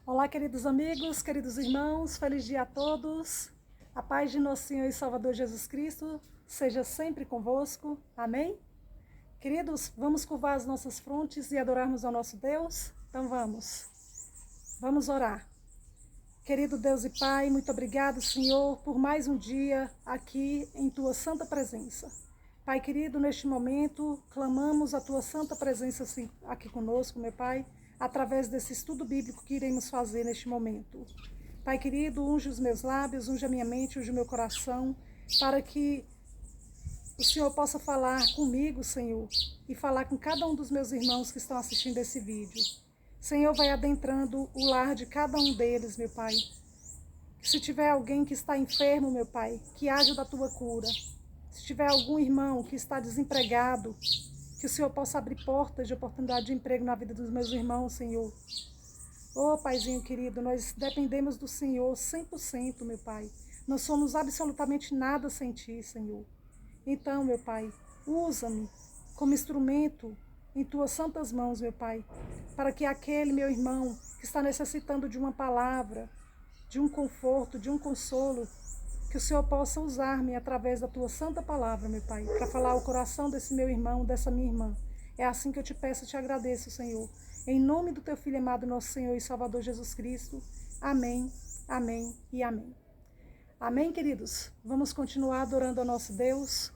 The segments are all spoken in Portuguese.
Olá, queridos amigos, queridos irmãos, feliz dia a todos. A paz de nosso Senhor e Salvador Jesus Cristo seja sempre convosco. Amém? Queridos, vamos curvar as nossas frontes e adorarmos ao nosso Deus? Então vamos orar. Querido Deus e Pai, muito obrigado, Senhor, por mais um dia aqui em Tua santa presença. Pai querido, neste momento, clamamos a Tua santa presença aqui conosco, meu Pai, através desse estudo bíblico que iremos fazer neste momento. Pai querido, unge os meus lábios, unge a minha mente, unge o meu coração, para que o Senhor possa falar comigo, Senhor, e falar com cada um dos meus irmãos que estão assistindo esse vídeo. Senhor, vai adentrando o lar de cada um deles, meu Pai. Se tiver alguém que está enfermo, meu Pai, que haja da Tua cura. Se tiver algum irmão que está desempregado, que o Senhor possa abrir portas de oportunidade de emprego na vida dos meus irmãos, Senhor. Ô, Paizinho querido, nós dependemos do Senhor 100%, meu Pai. Não somos absolutamente nada sem Ti, Senhor. Então, meu Pai, usa-me como instrumento em Tuas santas mãos, meu Pai, para que aquele meu irmão que está necessitando de uma palavra, de um conforto, de um consolo, que o Senhor possa usar-me através da Tua santa palavra, meu Pai, para falar ao coração desse meu irmão, dessa minha irmã. É assim que eu te peço e te agradeço, Senhor. Em nome do Teu Filho amado, nosso Senhor e Salvador Jesus Cristo. Amém, amém e amém. Amém, queridos? Vamos continuar adorando ao nosso Deus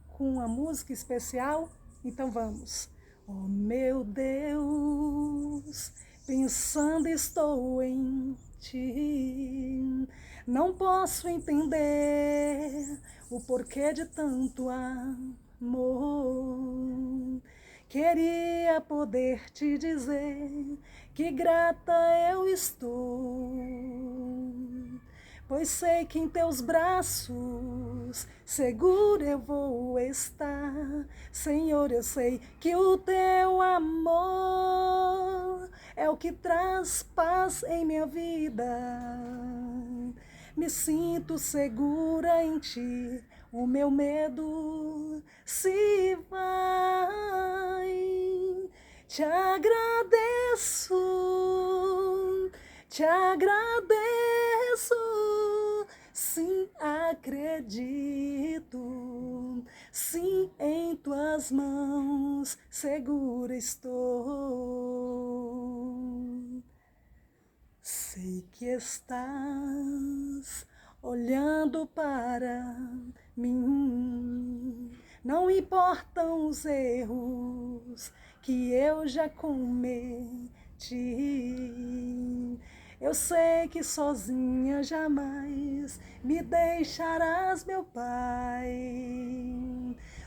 com uma música especial? Então vamos. Oh, meu Deus, pensando estou em Ti, não posso entender o porquê de tanto amor. Queria poder te dizer que grata eu estou, pois sei que em teus braços seguro eu vou estar. Senhor, eu sei que o teu amor é o que traz paz em minha vida. Me sinto segura em ti, o meu medo se vai. Te agradeço, te agradeço, sim, acredito, sim, em tuas mãos segura estou. Sei que estás olhando para mim, não importam os erros que eu já cometi. Eu sei que sozinha jamais me deixarás, meu Pai.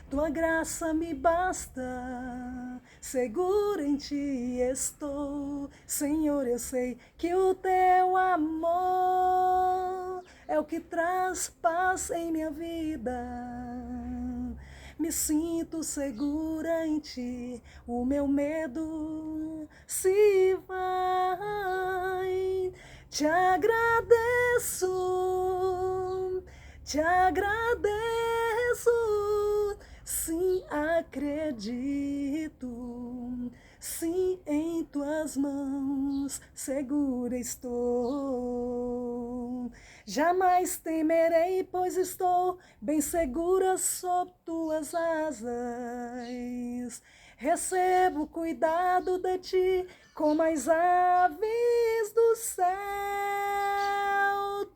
Tua graça me basta, segura em Ti estou. Senhor, eu sei que o Teu amor é o que traz paz em minha vida. Me sinto segura em Ti, o meu medo se vai. Te agradeço, te agradeço, sim, acredito, sim, em tuas mãos segura estou. Jamais temerei, pois estou bem segura sob tuas asas. Recebo cuidado de ti, como as aves do céu.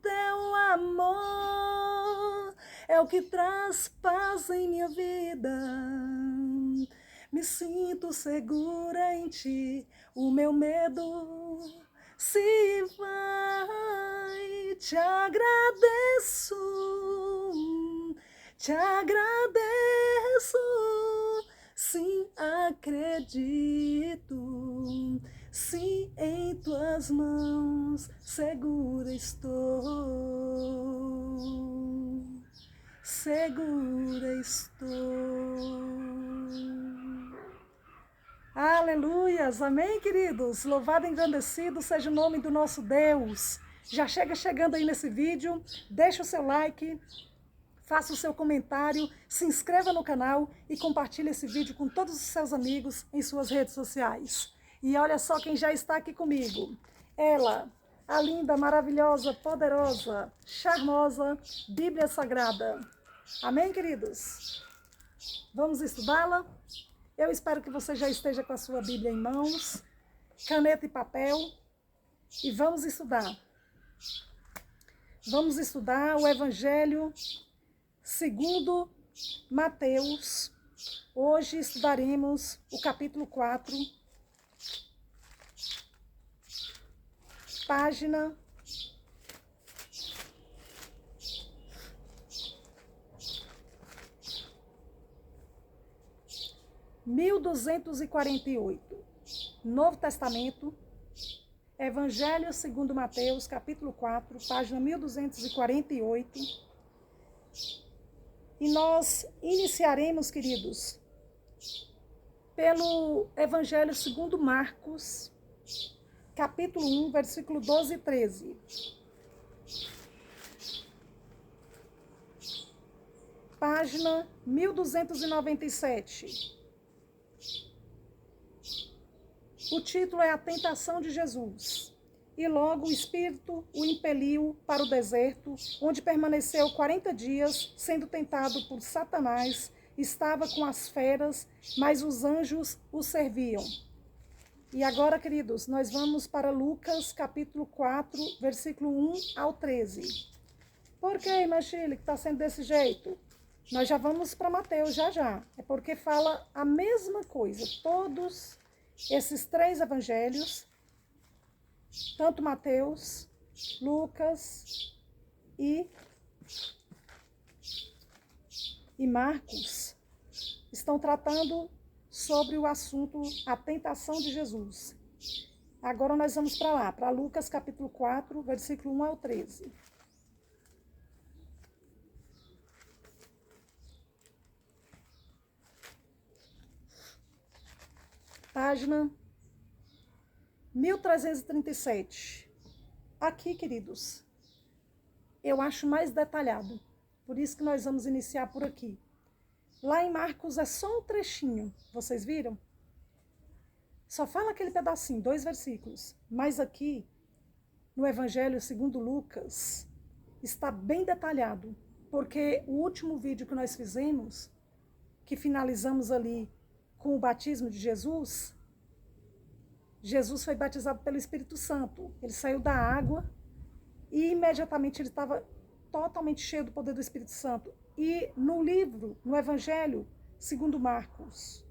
Teu amor é o que traz paz em minha vida. Me sinto segura em ti, o meu medo se vai. Te agradeço, te agradeço, sim, acredito, sim, em tuas mãos segura estou, segura estou. Aleluias, amém, queridos? Louvado e engrandecido seja o nome do nosso Deus. Já chegando aí nesse vídeo, deixa o seu like, faça o seu comentário, se inscreva no canal e compartilhe esse vídeo com todos os seus amigos em suas redes sociais. E olha só quem já está aqui comigo. Ela, a linda, maravilhosa, poderosa, charmosa Bíblia Sagrada. Amém, queridos? Vamos estudá-la? Eu espero que você já esteja com a sua Bíblia em mãos, caneta e papel, e vamos estudar. Vamos estudar o Evangelho segundo Mateus. Hoje estudaremos o capítulo 4, página 1248. Novo Testamento, Evangelho segundo Mateus, capítulo 4, página 1248. E nós iniciaremos, queridos, pelo Evangelho segundo Marcos, capítulo 1, versículo 12 e 13. Página 1297. O título é A Tentação de Jesus. E logo o Espírito o impeliu para o deserto, onde permaneceu 40 dias, sendo tentado por Satanás. Estava com as feras, mas os anjos o serviam. E agora, queridos, nós vamos para Lucas, capítulo 4, versículo 1 ao 13. Por que, irmã Shirley, que está sendo desse jeito? Nós já vamos para Mateus, já. É porque fala a mesma coisa. Todos esses três evangelhos, tanto Mateus, Lucas e Marcos, estão tratando sobre o assunto a tentação de Jesus. Agora nós vamos para lá, para Lucas capítulo 4, versículo 1 ao 13. Página 1337. Aqui, queridos, eu acho mais detalhado. Por isso que nós vamos iniciar por aqui. Lá em Marcos é só um trechinho, vocês viram? Só fala aquele pedacinho, 2 versículos. Mas aqui, no Evangelho segundo Lucas, está bem detalhado. Porque o último vídeo que nós fizemos, que finalizamos ali com o batismo de Jesus, Jesus foi batizado pelo Espírito Santo. Ele saiu da água e imediatamente ele estava totalmente cheio do poder do Espírito Santo. E no livro, no Evangelho segundo Marcos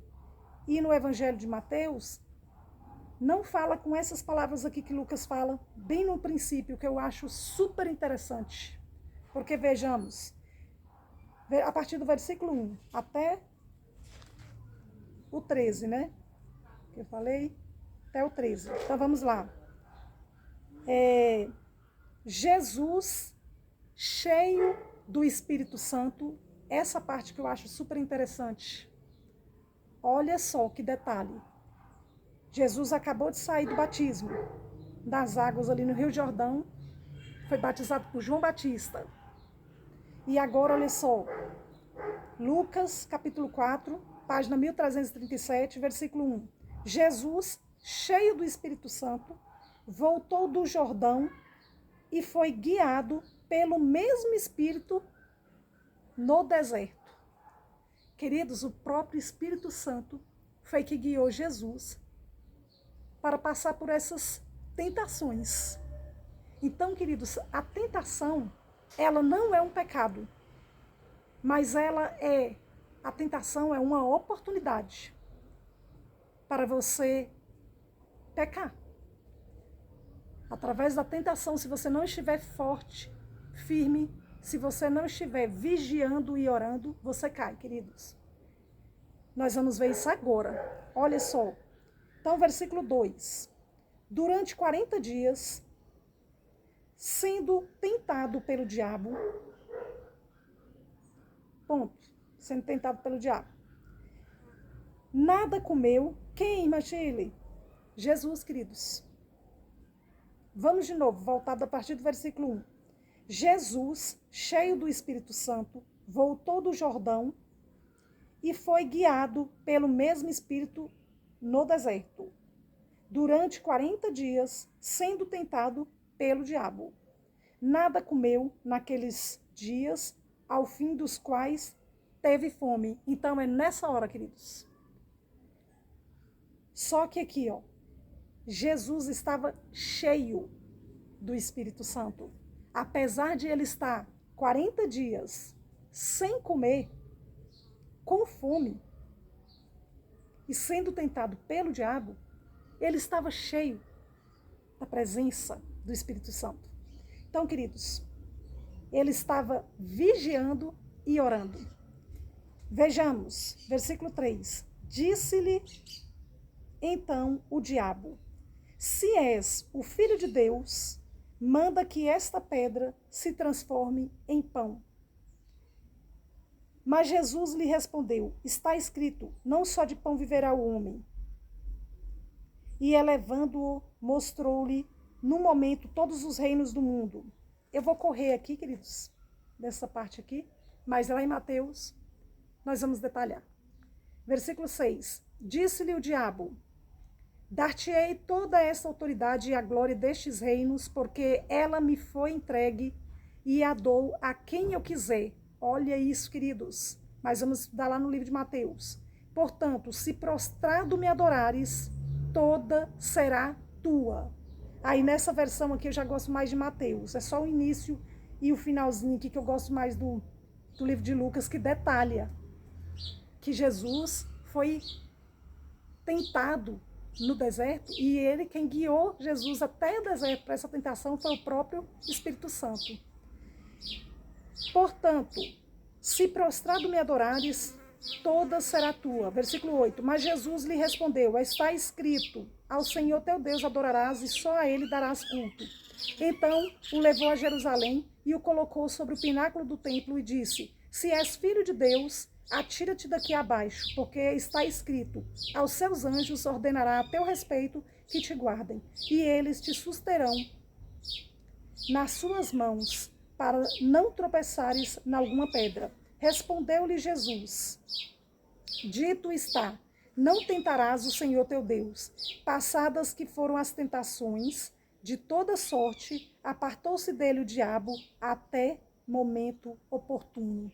e no Evangelho de Mateus, não fala com essas palavras aqui que Lucas fala, bem no princípio, que eu acho super interessante. Porque vejamos, a partir do versículo 1 até o 13, né? Que eu falei, até o 13. Então vamos lá. Jesus, cheio do Espírito Santo, essa parte que eu acho super interessante. Olha só que detalhe. Jesus acabou de sair do batismo, das águas ali no Rio Jordão, foi batizado por João Batista. E agora, olha só, Lucas, capítulo 4, página 1337, versículo 1. Jesus, cheio do Espírito Santo, voltou do Jordão e foi guiado pelo mesmo Espírito no deserto. Queridos, o próprio Espírito Santo foi que guiou Jesus para passar por essas tentações. Então, queridos, a tentação, ela não é um pecado, mas a tentação é uma oportunidade para você pecar. Através da tentação, se você não estiver forte, firme, se você não estiver vigiando e orando, você cai, queridos. Nós vamos ver isso agora. Olha só. Então, versículo 2. Durante 40 dias, sendo tentado pelo diabo, sendo tentado pelo diabo. Nada comeu. Quem, Machile? Jesus, queridos. Vamos de novo, voltado a partir do versículo 1. Jesus, cheio do Espírito Santo, voltou do Jordão e foi guiado pelo mesmo Espírito no deserto. durante 40 dias, sendo tentado pelo diabo. Nada comeu naqueles dias, ao fim dos quais teve fome. Então é nessa hora, queridos. Só que aqui, ó, Jesus estava cheio do Espírito Santo. Apesar de ele estar 40 dias sem comer, com fome, e sendo tentado pelo diabo, ele estava cheio da presença do Espírito Santo. Então, queridos, ele estava vigiando e orando. Vejamos, versículo 3. Disse-lhe então o diabo: se és o Filho de Deus, manda que esta pedra se transforme em pão. Mas Jesus lhe respondeu: está escrito, não só de pão viverá o homem. E elevando-o, mostrou-lhe no momento todos os reinos do mundo. Eu vou correr aqui, queridos, dessa parte aqui, mas lá em Mateus nós vamos detalhar. Versículo 6. Disse-lhe o diabo: dar-te-ei toda esta autoridade e a glória destes reinos, porque ela me foi entregue e a dou a quem eu quiser. Olha isso, queridos. Mas vamos estudar lá no livro de Mateus. Portanto, se prostrado me adorares, toda será tua. Aí nessa versão aqui eu já gosto mais de Mateus. É só o início e o finalzinho aqui que eu gosto mais do livro de Lucas, que detalha que Jesus foi tentado no deserto e ele, quem guiou Jesus até o deserto para essa tentação, foi o próprio Espírito Santo. Portanto, se prostrado me adorares, toda será tua. Versículo 8. Mas Jesus lhe respondeu: está escrito, ao Senhor teu Deus adorarás e só a ele darás culto. Então o levou a Jerusalém e o colocou sobre o pináculo do templo e disse: se és filho de Deus, atira-te daqui abaixo, porque está escrito, aos seus anjos ordenará a teu respeito que te guardem, e eles te susterão nas suas mãos, para não tropeçares em alguma pedra. Respondeu-lhe Jesus: dito está, não tentarás o Senhor teu Deus. Passadas que foram as tentações, de toda sorte, apartou-se dele o diabo até momento oportuno.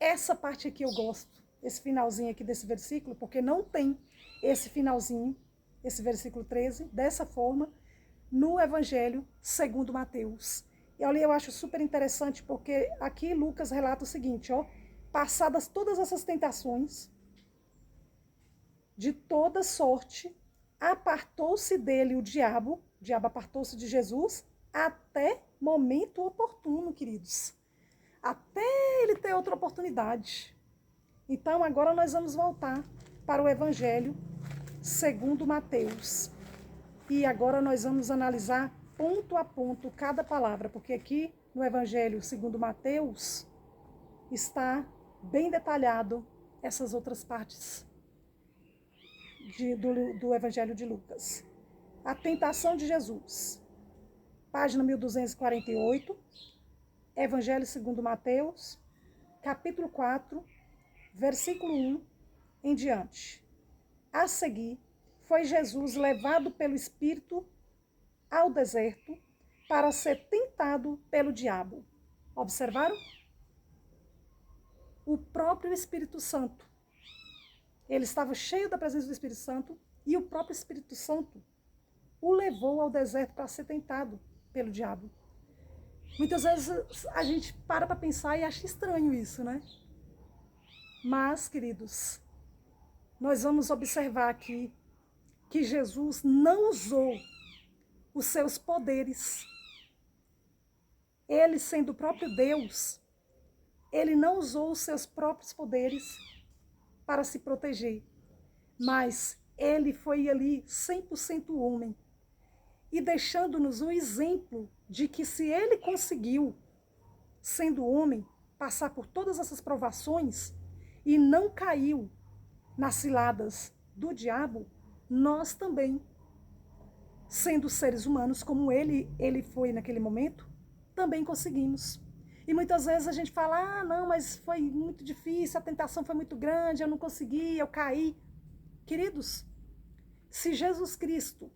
Essa parte aqui eu gosto, esse finalzinho aqui desse versículo, porque não tem esse finalzinho, esse versículo 13, dessa forma, no Evangelho segundo Mateus. E olha, eu acho super interessante, porque aqui Lucas relata o seguinte, ó, passadas todas essas tentações, de toda sorte, apartou-se dele o diabo apartou-se de Jesus, até momento oportuno, queridos. Até ele ter outra oportunidade. Então, agora nós vamos voltar para o Evangelho segundo Mateus. E agora nós vamos analisar ponto a ponto cada palavra, porque aqui no Evangelho segundo Mateus está bem detalhado essas outras partes do Evangelho de Lucas. A tentação de Jesus. Página 1248. Evangelho segundo Mateus, capítulo 4, versículo 1 em diante. A seguir, foi Jesus levado pelo Espírito ao deserto para ser tentado pelo diabo. Observaram? O próprio Espírito Santo. Ele estava cheio da presença do Espírito Santo e o próprio Espírito Santo o levou ao deserto para ser tentado pelo diabo. Muitas vezes a gente para pensar e acha estranho isso, né? Mas, queridos, nós vamos observar aqui que Jesus não usou os seus poderes. Ele, sendo o próprio Deus, ele não usou os seus próprios poderes para se proteger. Mas ele foi ali 100% homem. E deixando-nos um exemplo de que se ele conseguiu, sendo homem, passar por todas essas provações e não caiu nas ciladas do diabo, nós também, sendo seres humanos como ele foi naquele momento, também conseguimos. E muitas vezes a gente fala, não, mas foi muito difícil, a tentação foi muito grande, eu não consegui, eu caí. Queridos, Se Jesus Cristo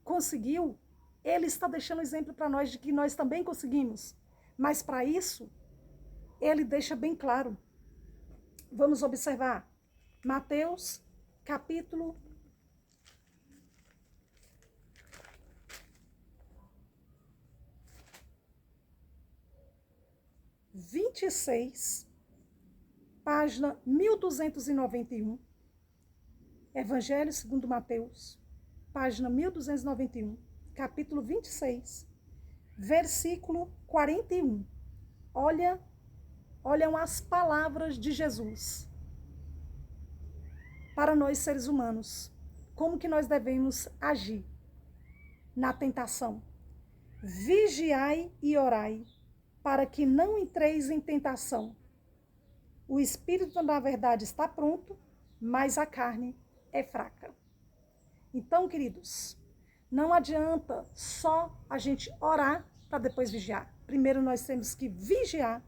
conseguiu, ele está deixando exemplo para nós de que nós também conseguimos. Mas para isso, ele deixa bem claro. Vamos observar. Mateus, capítulo 26, página 1291. Evangelho segundo Mateus, página 1291, capítulo 26, versículo 41. Olham as palavras de Jesus para nós seres humanos. Como que nós devemos agir na tentação? Vigiai e orai, para que não entreis em tentação. O espírito, na verdade, está pronto, mas a carne é fraca. Então, queridos, não adianta só a gente orar para depois vigiar. Primeiro nós temos que vigiar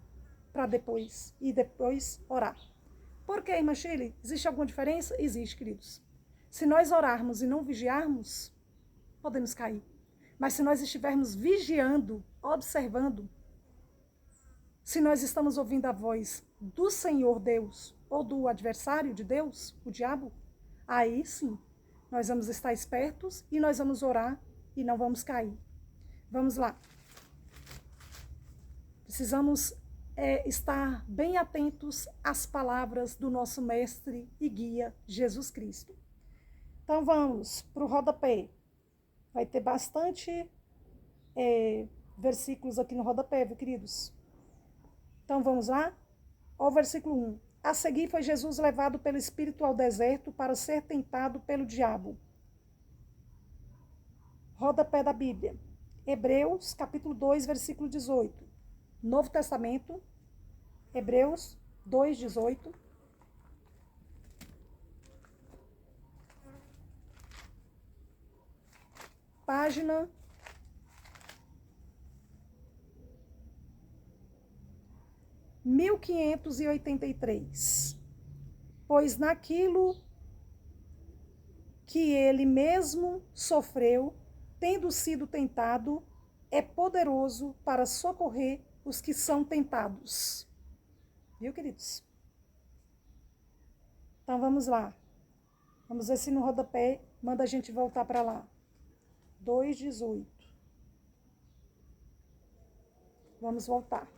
para depois orar. Por quê, irmã Shirley? Existe alguma diferença? Existe, queridos. Se nós orarmos e não vigiarmos, podemos cair. Mas se nós estivermos vigiando, observando, se nós estamos ouvindo a voz do Senhor Deus ou do adversário de Deus, o diabo, aí sim, nós vamos estar espertos e nós vamos orar e não vamos cair. Vamos lá. Precisamos estar bem atentos às palavras do nosso mestre e guia, Jesus Cristo. Então vamos para o rodapé. Vai ter bastante versículos aqui no rodapé, viu, queridos? Então vamos lá? Ó, o versículo 1. A seguir foi Jesus levado pelo Espírito ao deserto para ser tentado pelo diabo. Rodapé da Bíblia. Hebreus, capítulo 2, versículo 18. Novo Testamento, Hebreus 2, 18. Página 1583. Pois naquilo que ele mesmo sofreu, tendo sido tentado, é poderoso para socorrer os que são tentados. Viu, queridos? Então vamos lá. Vamos ver se no rodapé manda a gente voltar para lá. 2:18. Vamos voltar.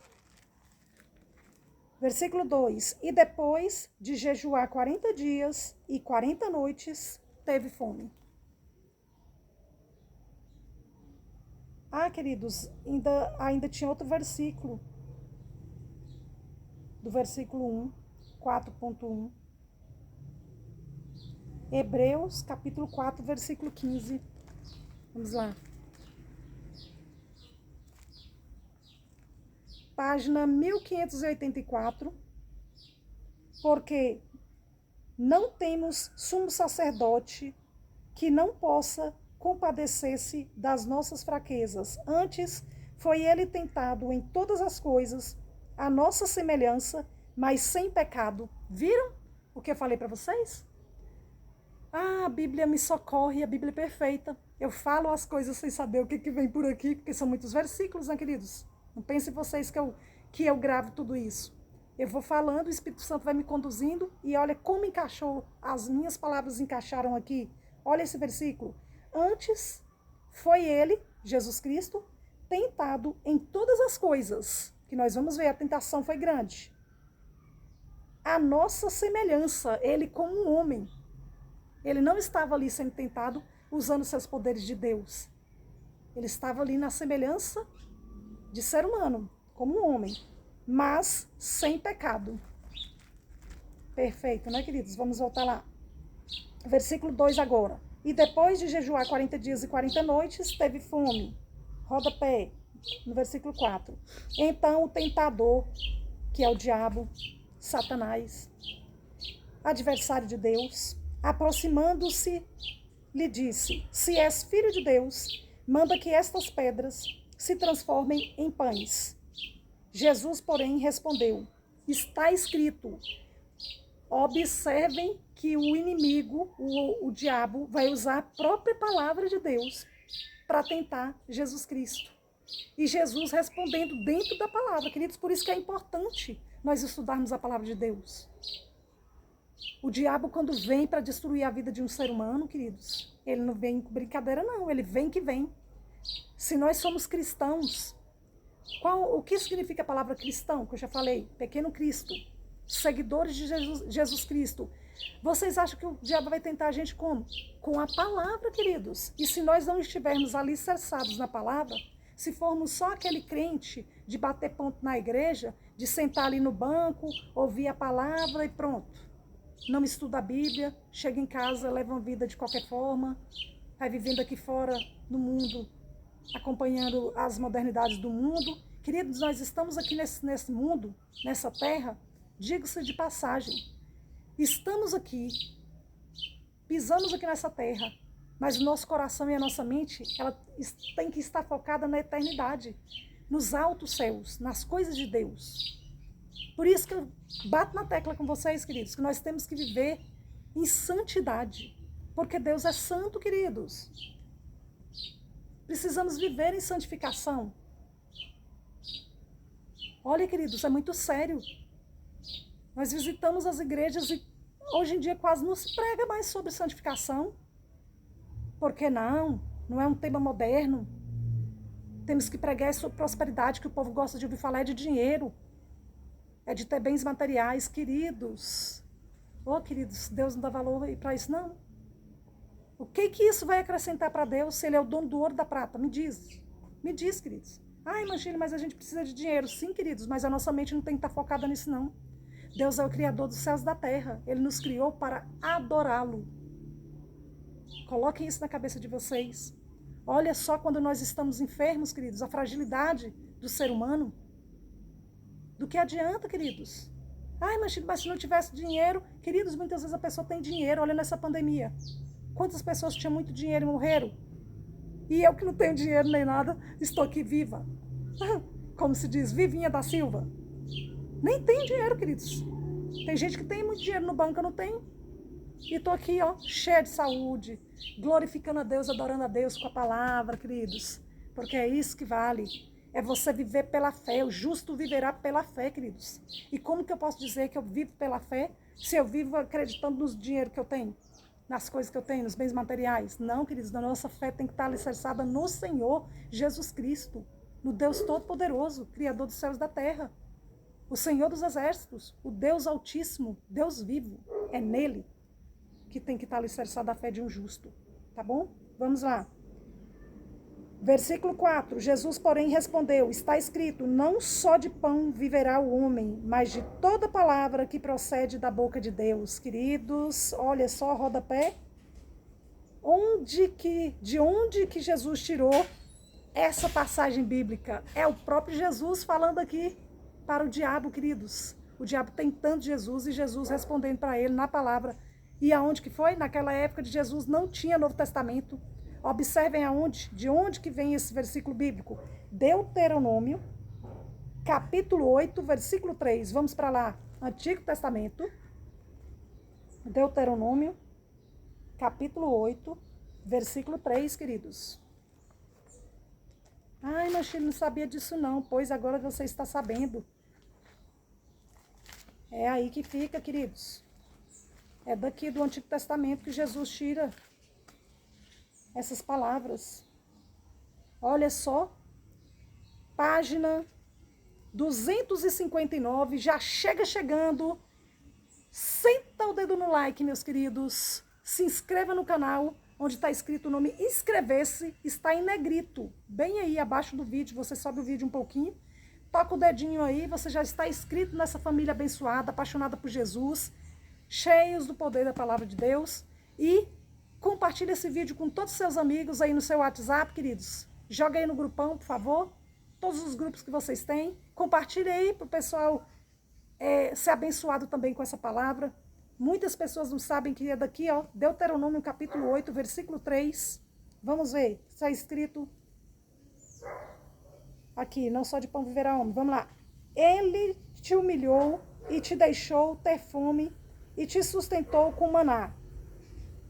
Versículo 2. E depois de jejuar 40 dias e 40 noites, teve fome. Ah, queridos, ainda tinha outro versículo. Do versículo 1, 4.1. Hebreus, capítulo 4, versículo 15. Vamos lá. Página 1584. Porque não temos sumo sacerdote que não possa compadecer-se das nossas fraquezas. Antes, foi ele tentado em todas as coisas, a nossa semelhança, mas sem pecado. Viram o que eu falei para vocês? Ah, a Bíblia me socorre, a Bíblia é perfeita. Eu falo as coisas sem saber o que vem por aqui, porque são muitos versículos, né, queridos? Não pensem vocês que eu gravo tudo isso. Eu vou falando, o Espírito Santo vai me conduzindo e olha como encaixou, as minhas palavras encaixaram aqui. Olha esse versículo. Antes foi ele, Jesus Cristo, tentado em todas as coisas, que nós vamos ver, a tentação foi grande. A nossa semelhança, ele como um homem. Ele não estava ali sendo tentado usando seus poderes de Deus. Ele estava ali na semelhança de ser humano, como um homem, mas sem pecado. Perfeito, né, queridos? Vamos voltar lá. Versículo 2 agora. E depois de jejuar 40 dias e 40 noites, teve fome. Rodapé, no versículo 4. Então o tentador, que é o diabo, Satanás, adversário de Deus, aproximando-se, lhe disse: se és filho de Deus, manda que estas pedras se transformem em pães. Jesus, porém, respondeu: está escrito. Observem que o inimigo, o diabo, vai usar a própria palavra de Deus para tentar Jesus Cristo. E Jesus respondendo dentro da palavra, queridos, por isso que é importante nós estudarmos a palavra de Deus. O diabo, quando vem para destruir a vida de um ser humano, queridos, ele não vem com brincadeira, não, ele vem que vem. Se nós somos cristãos, o que significa a palavra cristão, que eu já falei? Pequeno Cristo, seguidores de Jesus Cristo. Vocês acham que o diabo vai tentar a gente como? Com a palavra, queridos. E se nós não estivermos alicerçados na palavra, se formos só aquele crente de bater ponto na igreja, de sentar ali no banco, ouvir a palavra e pronto. Não estuda a Bíblia, chega em casa, leva uma vida de qualquer forma, vai vivendo aqui fora no mundo, acompanhando as modernidades do mundo. Queridos, nós estamos aqui nesse mundo, nessa terra, diga-se de passagem. Estamos aqui, pisamos aqui nessa terra, mas o nosso coração e a nossa mente, ela tem que estar focada na eternidade, nos altos céus, nas coisas de Deus. Por isso que eu bato na tecla com vocês, queridos, que nós temos que viver em santidade, porque Deus é santo, queridos. Precisamos viver em santificação. Olha, queridos, é muito sério. Nós visitamos as igrejas e hoje em dia quase não se prega mais sobre santificação. Por que não? Não é um tema moderno. Temos que pregar sobre prosperidade, que o povo gosta de ouvir falar é de dinheiro. É de ter bens materiais, queridos. Oh, queridos, Deus não dá valor para isso, não. O que isso vai acrescentar para Deus se Ele é o dono do ouro e da prata? Me diz, queridos. Ai, Manchile, mas a gente precisa de dinheiro. Sim, queridos, mas a nossa mente não tem que estar focada nisso, não. Deus é o Criador dos céus e da terra. Ele nos criou para adorá-lo. Coloquem isso na cabeça de vocês. Olha só quando nós estamos enfermos, queridos, a fragilidade do ser humano. Do que adianta, queridos? Ai, mas se não tivesse dinheiro... Queridos, muitas vezes a pessoa tem dinheiro. Olha nessa pandemia. Quantas pessoas tinham muito dinheiro e morreram? E eu que não tenho dinheiro nem nada, estou aqui viva. Como se diz, vivinha da Silva. Nem tenho dinheiro, queridos. Tem gente que tem muito dinheiro no banco, eu não tenho. E estou aqui, ó, cheia de saúde, glorificando a Deus, adorando a Deus com a palavra, queridos. Porque é isso que vale. É você viver pela fé. O justo viverá pela fé, queridos. E como que eu posso dizer que eu vivo pela fé se eu vivo acreditando no dinheiro que eu tenho? Nas coisas que eu tenho, nos bens materiais? Não, queridos, a nossa fé tem que estar alicerçada no Senhor Jesus Cristo, no Deus Todo-Poderoso, Criador dos céus e da terra. O Senhor dos exércitos, o Deus Altíssimo, Deus vivo. É nele que tem que estar alicerçada a fé de um justo. Tá bom? Vamos lá. Versículo 4, Jesus, porém, respondeu, está escrito, não só de pão viverá o homem, mas de toda palavra que procede da boca de Deus. Queridos, olha só, rodapé. De onde que Jesus tirou essa passagem bíblica? É o próprio Jesus falando aqui para o diabo, queridos. O diabo tentando Jesus e Jesus respondendo para ele na palavra. E aonde que foi? Naquela época de Jesus não tinha Novo Testamento. Observem de onde que vem esse versículo bíblico. Deuteronômio, capítulo 8, versículo 3. Vamos para lá. Antigo Testamento. Deuteronômio, capítulo 8, versículo 3, queridos. Ai, mas ele não sabia disso não, pois agora você está sabendo. É aí que fica, queridos. É daqui do Antigo Testamento que Jesus tira essas palavras. Olha só, página 259, já chegando. Senta o dedo no like, meus queridos. Se inscreva no canal, onde está escrito o nome inscrever-se, está em negrito. Bem aí abaixo do vídeo, você sobe o vídeo um pouquinho, toca o dedinho aí, você já está inscrito nessa família abençoada, apaixonada por Jesus, cheios do poder da palavra de Deus. E compartilhe esse vídeo com todos os seus amigos aí no seu WhatsApp, queridos. Joga aí no grupão, por favor. Todos os grupos que vocês têm. Compartilhe aí para o pessoal ser abençoado também com essa palavra. Muitas pessoas não sabem que é daqui, ó, Deuteronômio capítulo 8, versículo 3. Vamos ver, está escrito aqui, não só de pão viverá homem. Vamos lá. Ele te humilhou e te deixou ter fome e te sustentou com maná.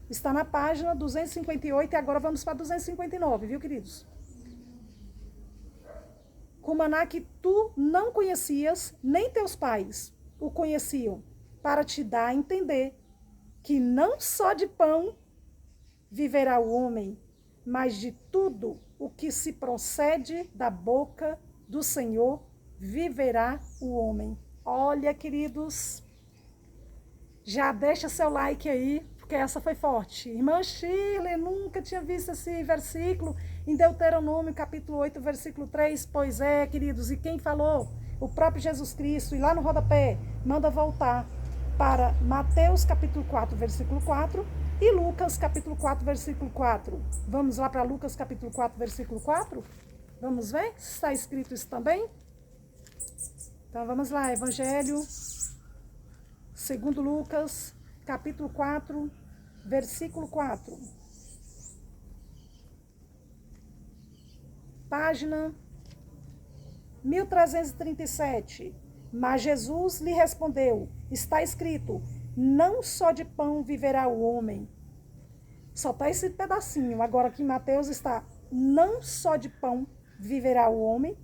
Está na página 258 e agora vamos para 259, viu, queridos? Com maná que tu não conhecias, nem teus pais o conheciam, para te dar a entender que não só de pão viverá o homem, mas de tudo o que se procede da boca do Senhor viverá o homem. Olha, queridos, já deixa seu like aí, porque essa foi forte. Irmã Shirley, nunca tinha visto esse versículo em Deuteronômio, capítulo 8, versículo 3. Pois é, queridos, e quem falou? O próprio Jesus Cristo. E lá no rodapé, manda voltar para Mateus, capítulo 4, versículo 4, e Lucas, capítulo 4, versículo 4. Vamos lá para Lucas, capítulo 4, versículo 4? Vamos ver se está escrito isso também? Então, vamos lá, Evangelho segundo Lucas, capítulo 4, versículo 4. Página 1337. Mas Jesus lhe respondeu, está escrito, não só de pão viverá o homem. Só está esse pedacinho. Agora aqui em Mateus está, não só de pão viverá o homem,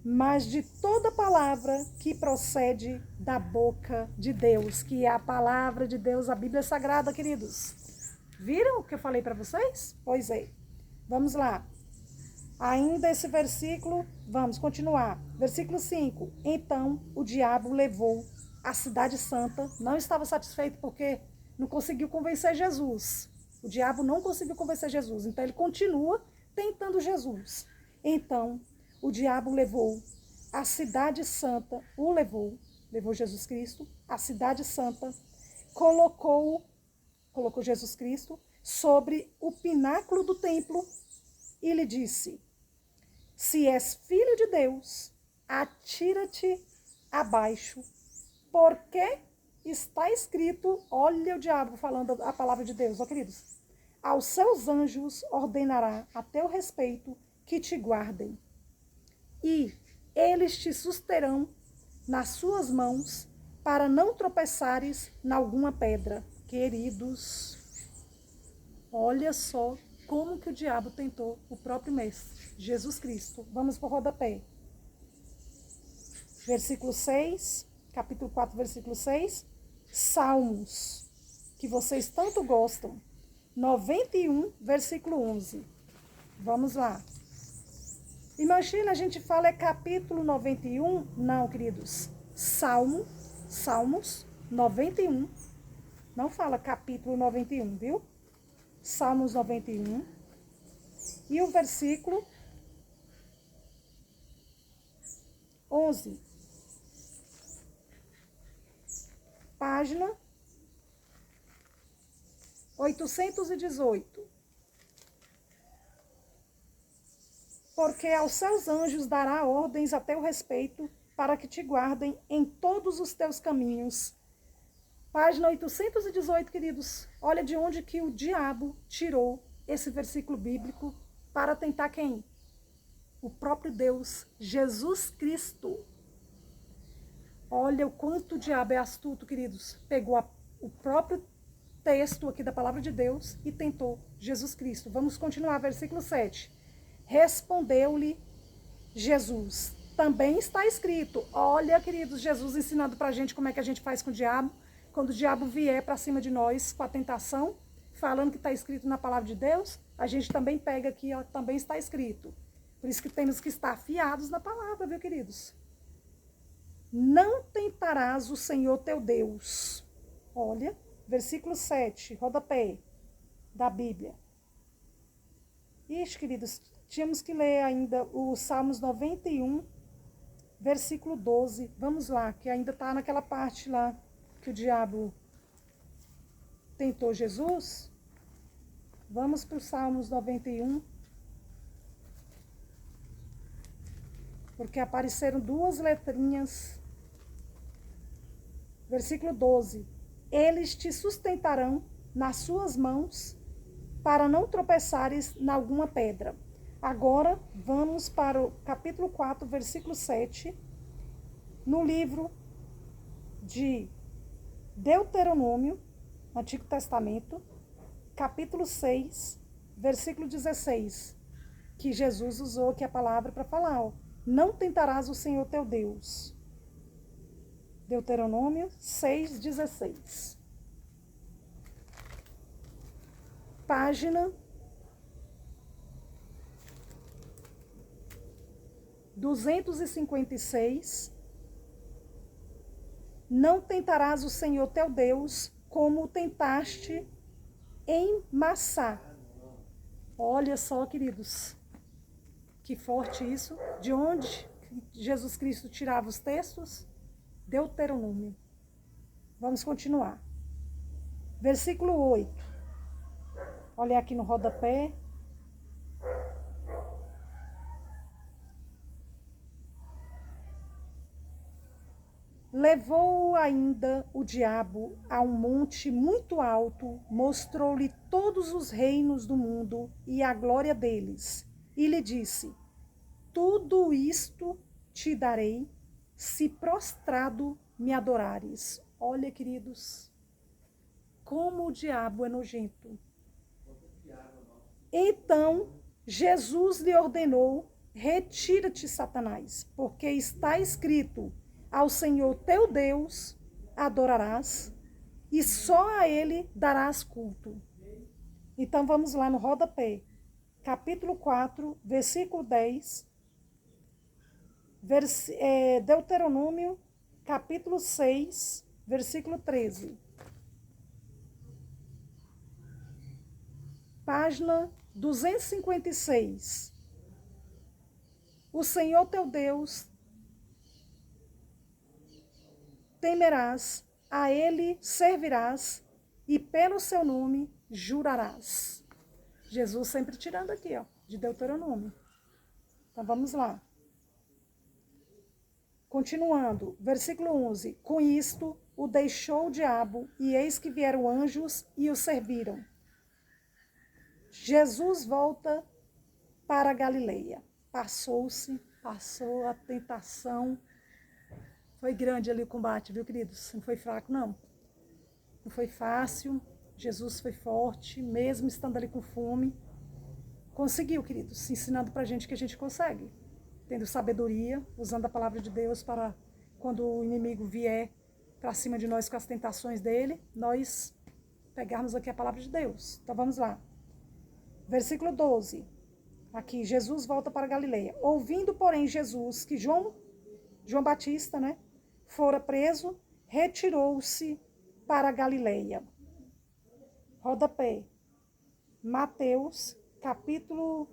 mas de toda palavra que procede da boca de Deus, que é a palavra de Deus, a Bíblia Sagrada, queridos. Viram o que eu falei para vocês? Pois é. Vamos lá. Ainda esse versículo, vamos continuar. Versículo 5. Então o diabo levou a cidade santa, não estava satisfeito porque não conseguiu convencer Jesus. O diabo não conseguiu convencer Jesus, então ele continua tentando Jesus. Então o diabo levou a cidade santa, levou Jesus Cristo, a cidade santa, colocou Jesus Cristo sobre o pináculo do templo e lhe disse, se és filho de Deus, atira-te abaixo, porque está escrito, olha o diabo falando a palavra de Deus, ó queridos, aos seus anjos ordenará a teu respeito que te guardem, e eles te susterão nas suas mãos, para não tropeçares em alguma pedra. Queridos, olha só como que o diabo tentou o próprio mestre, Jesus Cristo. Vamos para o rodapé. Versículo 6, capítulo 4, versículo 6. Salmos, que vocês tanto gostam. 91, versículo 11. Vamos lá. Imagina, a gente fala é capítulo 91. Não, queridos. Salmos 91. Não fala capítulo 91, viu? Salmos 91. E o versículo 11. Página 818. Porque aos seus anjos dará ordens a teu respeito, para que te guardem em todos os teus caminhos. Página 818, queridos. Olha de onde que o diabo tirou esse versículo bíblico para tentar quem? O próprio Deus, Jesus Cristo. Olha o quanto o diabo é astuto, queridos. Pegou o próprio texto aqui da palavra de Deus e tentou Jesus Cristo. Vamos continuar, versículo 7. Respondeu-lhe Jesus. Também está escrito. Olha, queridos, Jesus ensinando para a gente como é que a gente faz com o diabo. Quando o diabo vier para cima de nós com a tentação, falando que está escrito na palavra de Deus, a gente também pega aqui, ó, também está escrito. Por isso que temos que estar afiados na palavra, viu, queridos? Não tentarás o Senhor teu Deus. Olha, versículo 7, rodapé da Bíblia. Ixi, queridos, tínhamos que ler ainda o Salmos 91, versículo 12. Vamos lá, que ainda está naquela parte lá que o diabo tentou Jesus. Vamos para o Salmos 91. Porque apareceram duas letrinhas. Versículo 12. Eles te sustentarão nas suas mãos, para não tropeçares em alguma pedra. Agora, vamos para o capítulo 4, versículo 7, no livro de Deuteronômio, Antigo Testamento, capítulo 6, versículo 16, que Jesus usou aqui a palavra para falar, ó, não tentarás o Senhor teu Deus. Deuteronômio 6, 16. Página 256. Não tentarás o Senhor teu Deus como o tentaste em Massá. Olha só, queridos, que forte isso. De onde Jesus Cristo tirava os textos? Deuteronômio. Vamos continuar. Versículo 8. Olha aqui no rodapé. Levou ainda o diabo a um monte muito alto, mostrou-lhe todos os reinos do mundo e a glória deles, e lhe disse: tudo isto te darei, se prostrado me adorares. Olha, queridos, como o diabo é nojento. Então Jesus lhe ordenou: retira-te, Satanás, porque está escrito: ao Senhor teu Deus adorarás e só a ele darás culto. Então vamos lá no rodapé. Capítulo 4, versículo 10. Deuteronômio, capítulo 6, versículo 13. Página 256. O Senhor teu Deus temerás, a ele servirás e pelo seu nome jurarás. Jesus sempre tirando aqui, ó, de Deuteronômio. Então vamos lá. Continuando, versículo 11. Com isto o deixou o diabo, e eis que vieram anjos e o serviram. Jesus volta para a Galileia. Passou a tentação. Foi grande ali o combate, viu, queridos? Não foi fraco, não. Não foi fácil. Jesus foi forte, mesmo estando ali com fome. Conseguiu, queridos, ensinando pra gente que a gente consegue. Tendo sabedoria, usando a palavra de Deus para quando o inimigo vier para cima de nós com as tentações dele, nós pegarmos aqui a palavra de Deus. Então vamos lá. Versículo 12. Aqui, Jesus volta para Galileia. Ouvindo, porém, Jesus que João Batista, né, fora preso, retirou-se para a Galileia. Rodapé. Mateus, capítulo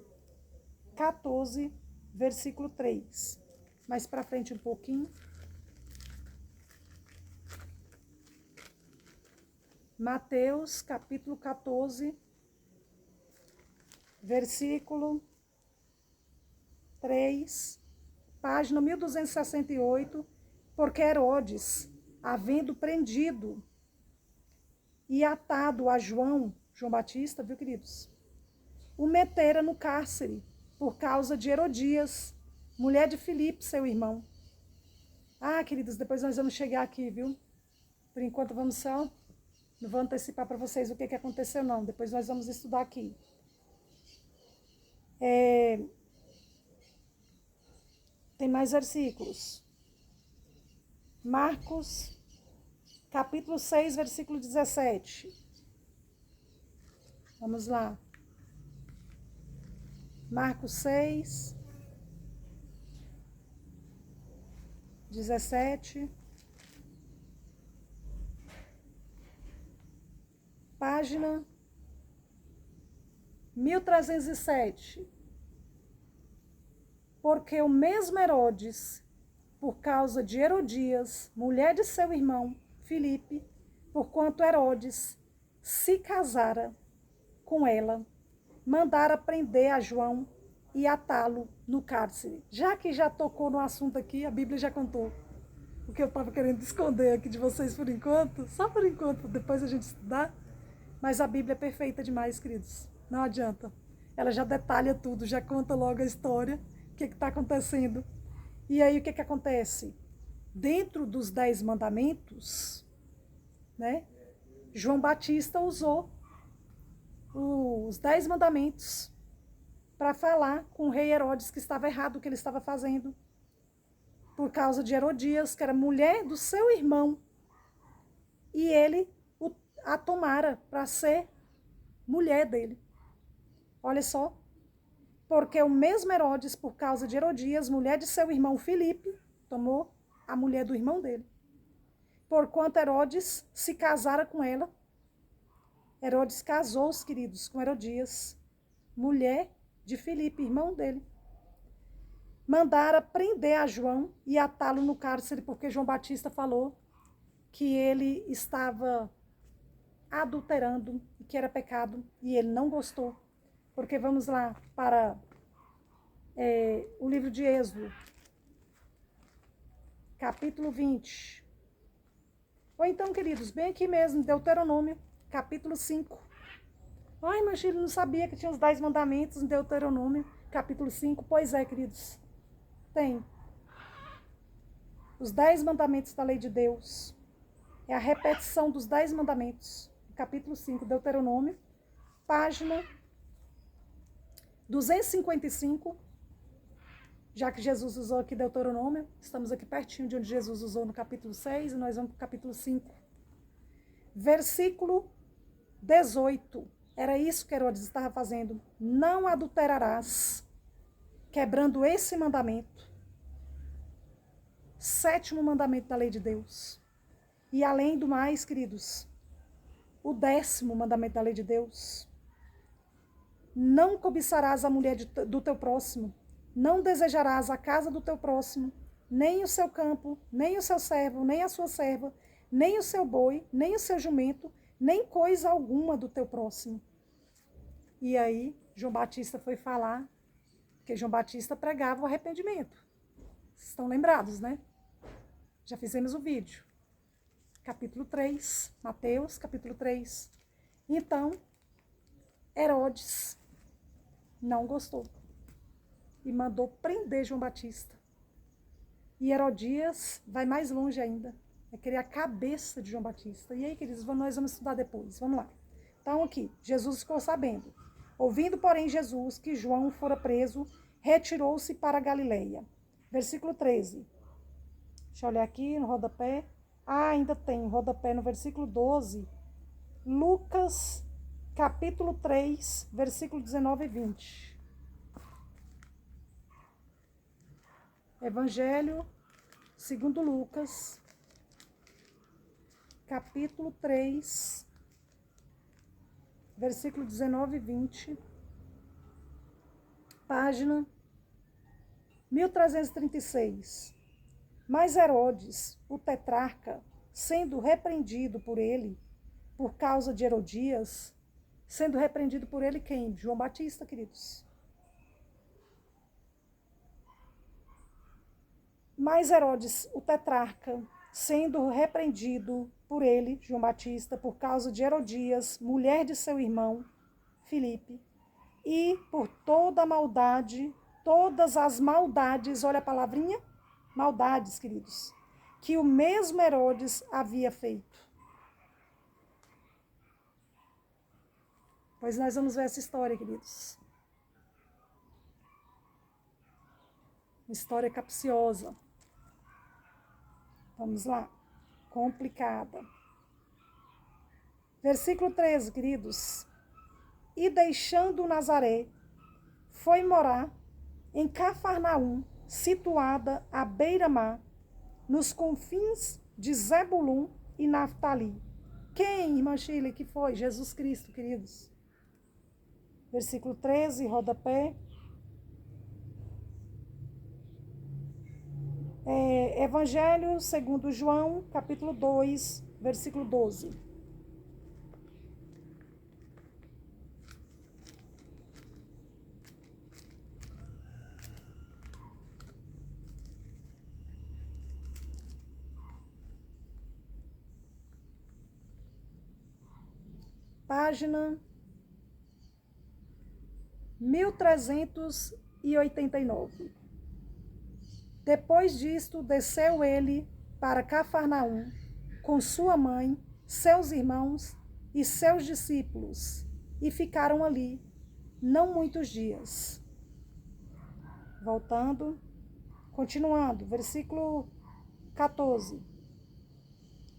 14, versículo 3. Mais para frente um pouquinho. Mateus, capítulo 14, versículo 3, página 1268, porque Herodes, havendo prendido e atado a João Batista, viu, queridos? O metera no cárcere, por causa de Herodias, mulher de Filipe, seu irmão. Ah, queridos, depois nós vamos chegar aqui, viu? Por enquanto vamos só, não vou antecipar para vocês o que aconteceu, não. Depois nós vamos estudar aqui. Tem mais versículos. Marcos, capítulo 6, versículo 17. Vamos lá. Marcos 6, 17. Página 1307. Porque o mesmo Herodes, por causa de Herodias, mulher de seu irmão Filipe, porquanto Herodes se casara com ela, mandara prender a João e atá-lo no cárcere. Já que já tocou no assunto aqui, a Bíblia já contou o que eu estava querendo esconder aqui de vocês por enquanto, só por enquanto, depois a gente estudar. Mas a Bíblia é perfeita demais, queridos. Não adianta. Ela já detalha tudo, já conta logo a história, o que está acontecendo. E aí o que acontece? Dentro dos 10 mandamentos, né? João Batista usou os 10 mandamentos para falar com o rei Herodes que estava errado o que ele estava fazendo, por causa de Herodias, que era mulher do seu irmão, e ele a tomara para ser mulher dele. Olha só, porque o mesmo Herodes, por causa de Herodias, mulher de seu irmão Filipe, tomou a mulher do irmão dele. Porquanto Herodes se casara com ela, Herodes casou-se, queridos, com Herodias, mulher de Filipe, irmão dele. Mandara prender a João e atá-lo no cárcere, porque João Batista falou que ele estava adulterando, que era pecado, e ele não gostou. Porque vamos lá para o livro de Êxodo, capítulo 20. Ou então, queridos, bem aqui mesmo, Deuteronômio, capítulo 5. Ai, mas ele não sabia que tinha os 10 mandamentos em Deuteronômio, capítulo 5. Pois é, queridos, tem. Os 10 mandamentos da lei de Deus. É a repetição dos 10 mandamentos. Capítulo 5, Deuteronômio. Página 255. Já que Jesus usou aqui Deuteronômio, estamos aqui pertinho de onde Jesus usou no capítulo 6, e nós vamos para o capítulo 5. Versículo 18. Era isso que Herodes estava fazendo. Não adulterarás, quebrando esse mandamento. 7º mandamento da lei de Deus. E além do mais, queridos, o 10º mandamento da lei de Deus. Não cobiçarás a mulher do teu próximo. Não desejarás a casa do teu próximo, nem o seu campo, nem o seu servo, nem a sua serva, nem o seu boi, nem o seu jumento, nem coisa alguma do teu próximo. E aí, João Batista foi falar, porque João Batista pregava o arrependimento. Vocês estão lembrados, né? Já fizemos o vídeo. Capítulo 3, Mateus, capítulo 3. Então, Herodes não gostou e mandou prender João Batista. E Herodias vai mais longe ainda. É querer a cabeça de João Batista. E aí, queridos, nós vamos estudar depois. Vamos lá. Então, aqui, Jesus ficou sabendo. Ouvindo, porém, Jesus que João fora preso, retirou-se para a Galileia. Versículo 13. Deixa eu olhar aqui no rodapé. Ainda tem rodapé no versículo 12. Lucas, capítulo 3, versículo 19 e 20. Evangelho segundo Lucas, capítulo 3, versículo 19 e 20, página 1336. Mas Herodes, o tetrarca, sendo repreendido por ele, por causa de Herodias, sendo repreendido por ele quem? João Batista, queridos. Mas Herodes, o tetrarca, sendo repreendido por ele, João Batista, por causa de Herodias, mulher de seu irmão, Filipe, e por toda a maldade, todas as maldades, olha a palavrinha, maldades, queridos, que o mesmo Herodes havia feito. Pois nós vamos ver essa história, queridos. Uma história capciosa. Vamos lá. Complicada. Versículo 13, queridos. E deixando Nazaré, foi morar em Cafarnaum, situada à beira-mar, nos confins de Zebulum e Naftali. Quem, irmã Shirley, que foi? Jesus Cristo, queridos. Versículo 13, rodapé. Evangelho segundo João, capítulo 2, versículo 12. Página 1389. Depois disto, desceu ele para Cafarnaum com sua mãe, seus irmãos e seus discípulos, e ficaram ali não muitos dias. Voltando, continuando, versículo 14.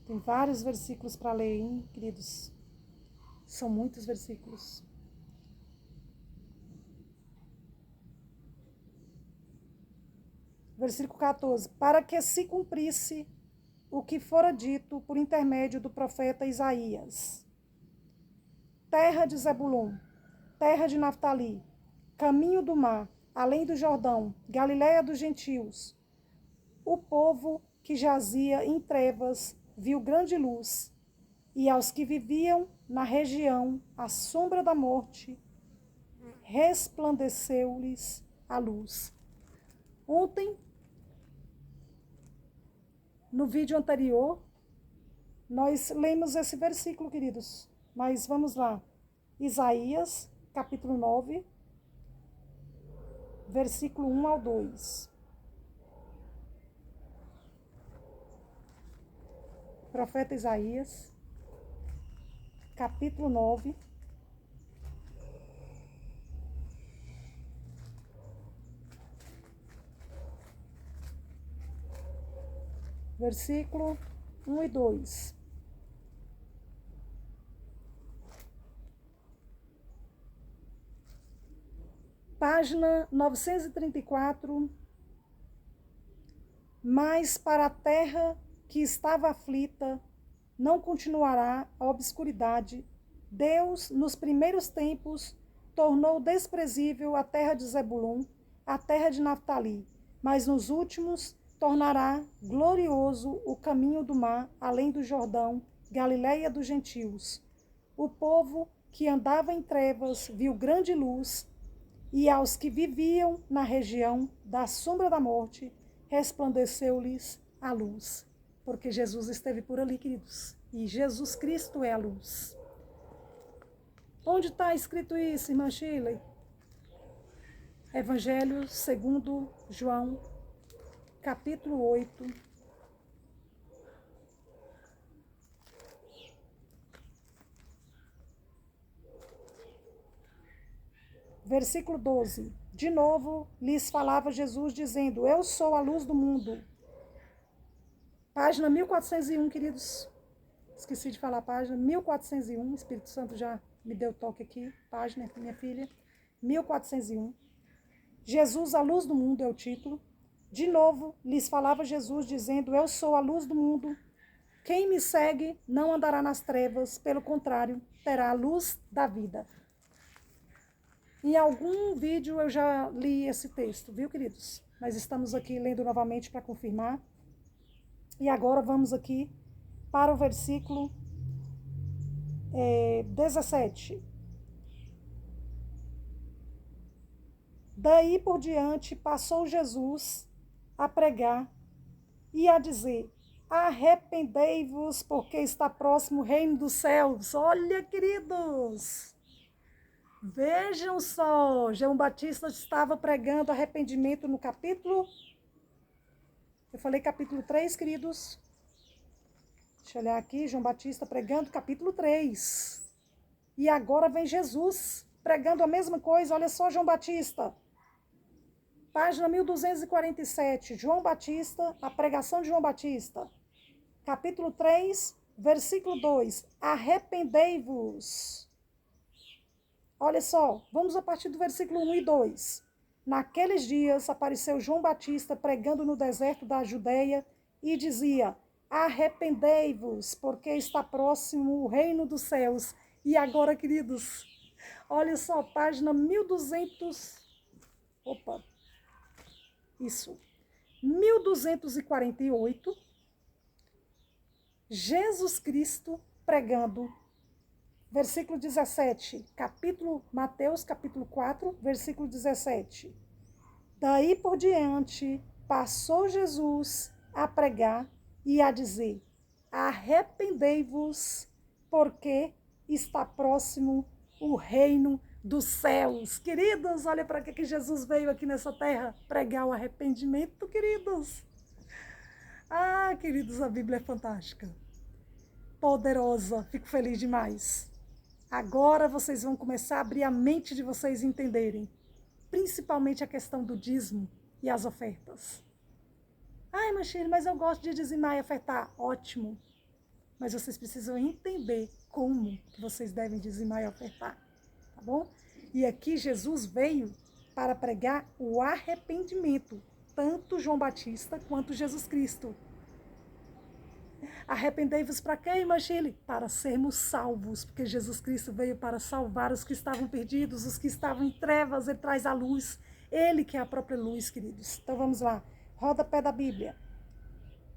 Tem vários versículos para ler, hein, queridos? São muitos versículos. Versículo 14. Para que se cumprisse o que fora dito por intermédio do profeta Isaías. Terra de Zebulum, terra de Naftali, caminho do mar, além do Jordão, Galiléia dos gentios. O povo que jazia em trevas viu grande luz, e aos que viviam na região à sombra da morte, resplandeceu-lhes a luz. Ontem, no vídeo anterior, nós lemos esse versículo, queridos, mas vamos lá. Isaías, capítulo 9, versículo 1 ao 2. Profeta Isaías, capítulo 9, versículo 1 e 2. Página 934. Mas para a terra que estava aflita, não continuará a obscuridade. Deus, nos primeiros tempos, tornou desprezível a terra de Zebulum, a terra de Naftali, mas nos últimos tornará glorioso o caminho do mar, além do Jordão, Galiléia dos gentios. O povo que andava em trevas viu grande luz, e aos que viviam na região da sombra da morte, resplandeceu-lhes a luz. Porque Jesus esteve por ali, queridos. E Jesus Cristo é a luz. Onde está escrito isso, irmã Shirley? Evangelho segundo João, capítulo 8. Versículo 12. De novo lhes falava Jesus, dizendo: Eu sou a luz do mundo. Página 1401, queridos. Esqueci de falar a página. 1401. O Espírito Santo já me deu toque aqui. Página, minha filha. 1401. Jesus, a luz do mundo é o título. De novo lhes falava Jesus, dizendo: Eu sou a luz do mundo. Quem me segue não andará nas trevas, pelo contrário, terá a luz da vida. Em algum vídeo eu já li esse texto, viu, queridos? Mas estamos aqui lendo novamente para confirmar. E agora vamos aqui para o versículo 17. Daí por diante passou Jesus a pregar e a dizer: arrependei-vos, porque está próximo o reino dos céus. Olha, queridos! Vejam só, João Batista estava pregando arrependimento no capítulo... Eu falei capítulo 3, queridos. Deixa eu olhar aqui, João Batista pregando capítulo 3. E agora vem Jesus pregando a mesma coisa. Olha só, João Batista. Página 1247, João Batista, a pregação de João Batista. Capítulo 3, versículo 2. Arrependei-vos. Olha só, vamos a partir do versículo 1 e 2. Naqueles dias apareceu João Batista pregando no deserto da Judeia e dizia: arrependei-vos, porque está próximo o reino dos céus. E agora, queridos, olha só, página 1200... Opa, isso. 1248. Jesus Cristo pregando. Versículo 17, Mateus capítulo 4, versículo 17. Daí por diante, passou Jesus a pregar e a dizer: arrependei-vos, porque está próximo o reino dos céus. Queridos, olha para que Jesus veio aqui nessa terra, pregar o arrependimento, queridos. Ah, queridos, a Bíblia é fantástica. poderosa. Fico feliz demais. Agora vocês vão começar a abrir a mente de vocês e entenderem, principalmente a questão do dízimo e as ofertas. Ai, Machine, mas eu gosto de dizimar e ofertar. Ótimo. Mas vocês precisam entender como que vocês devem dizimar e ofertar. Tá bom? E aqui Jesus veio para pregar o arrependimento. Tanto João Batista quanto Jesus Cristo. Arrependei-vos para quê, irmã Shirley? Para sermos salvos, porque Jesus Cristo veio para salvar os que estavam perdidos, os que estavam em trevas, ele traz a luz. Ele que é a própria luz, queridos. Então vamos lá, rodapé da Bíblia.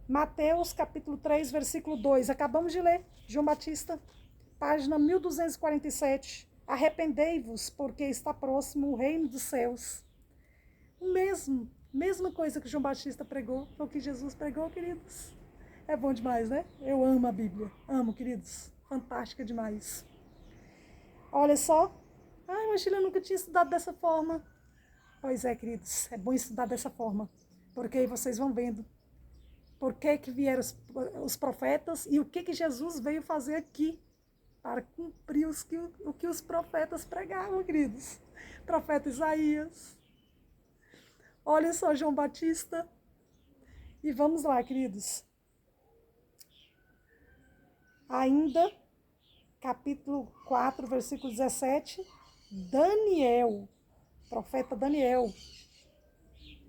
Mateus capítulo 3, versículo 2. Acabamos de ler, João Batista, página 1247. Arrependei-vos, porque está próximo o reino dos céus. Mesma coisa que João Batista pregou, foi o que Jesus pregou, queridos. É bom demais, né? Eu amo a Bíblia. Amo, queridos. Fantástica demais. Olha só. Ai, mas eu nunca tinha estudado dessa forma. Pois é, queridos. É bom estudar dessa forma. Porque aí vocês vão vendo por que vieram os profetas e o que Jesus veio fazer aqui para cumprir o que os profetas pregavam, queridos. Profeta Isaías. Olha só, João Batista. E vamos lá, queridos. Ainda, capítulo 4, versículo 17, Daniel, profeta Daniel,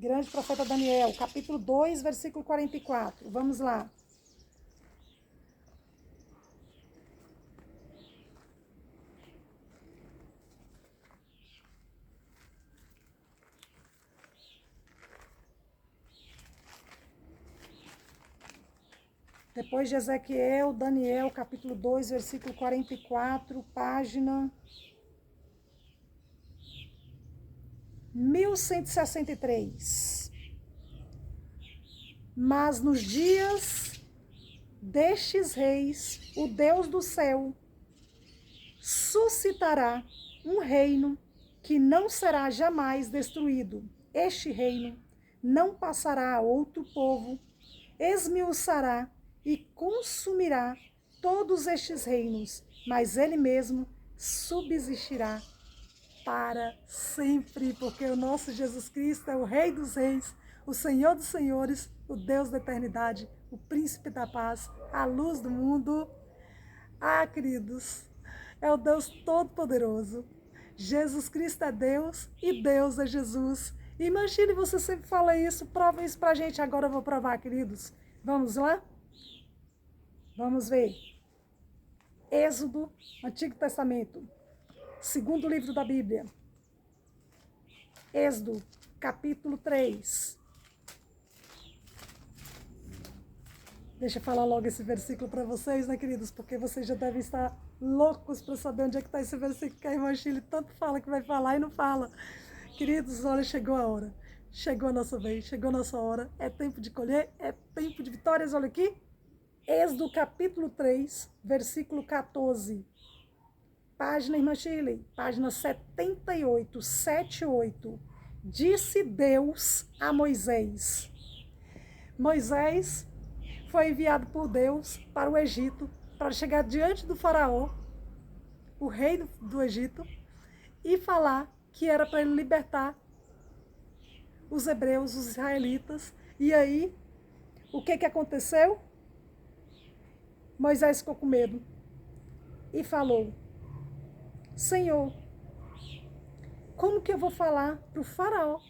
grande profeta Daniel, capítulo 2, versículo 44, vamos lá. Depois de Ezequiel, Daniel, capítulo 2, versículo 44, página 1163. Mas nos dias destes reis, o Deus do céu suscitará um reino que não será jamais destruído. Este reino não passará a outro povo, esmiuçará e consumirá todos estes reinos, mas ele mesmo subsistirá para sempre, porque o nosso Jesus Cristo é o Rei dos Reis, o Senhor dos Senhores, o Deus da eternidade, o Príncipe da paz, a luz do mundo. Ah, queridos, é o Deus Todo-Poderoso. Jesus Cristo é Deus e Deus é Jesus. Imagine, você sempre fala isso, prova isso pra gente. Agora eu vou provar, queridos. Vamos lá? Vamos ver. Êxodo, Antigo Testamento, segundo livro da Bíblia. Êxodo, capítulo 3. Deixa eu falar logo esse versículo para vocês, né, queridos? Porque vocês já devem estar loucos para saber onde é que está esse versículo que a irmã Shirley tanto fala que vai falar e não fala. Queridos, olha, chegou a hora. Chegou a nossa vez, chegou a nossa hora. É tempo de colher, é tempo de vitórias. Olha aqui. Êxodo capítulo 3, versículo 14. Página, irmã Shirley, página 78, 78. Disse Deus a Moisés. Moisés foi enviado por Deus para o Egito, para chegar diante do faraó, o rei do Egito, e falar que era para ele libertar os hebreus, os israelitas. E aí, o que aconteceu? Moisés ficou com medo e falou: Senhor, como que eu vou falar para o faraó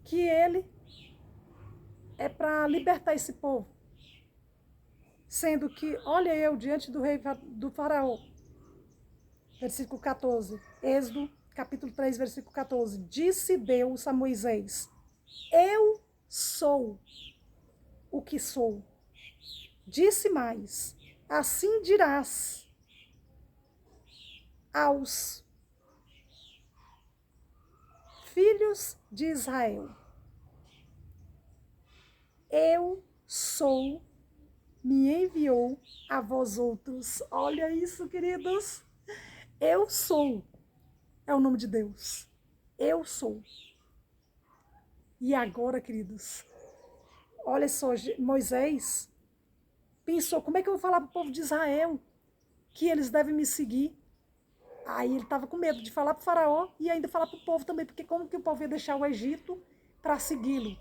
que ele é para libertar esse povo? Sendo que, olha eu diante do rei do faraó. Versículo 14. Êxodo, capítulo 3, versículo 14. Disse Deus a Moisés: Eu sou o que sou. Disse mais: assim dirás aos filhos de Israel: Eu sou, me enviou a vós outros. Olha isso, queridos. Eu sou é o nome de Deus. Eu sou. E agora, queridos, olha só, Moisés, pensou, como é que eu vou falar para o povo de Israel que eles devem me seguir? Aí ele estava com medo de falar para o faraó e ainda falar para o povo também, porque como que o povo ia deixar o Egito para segui-lo?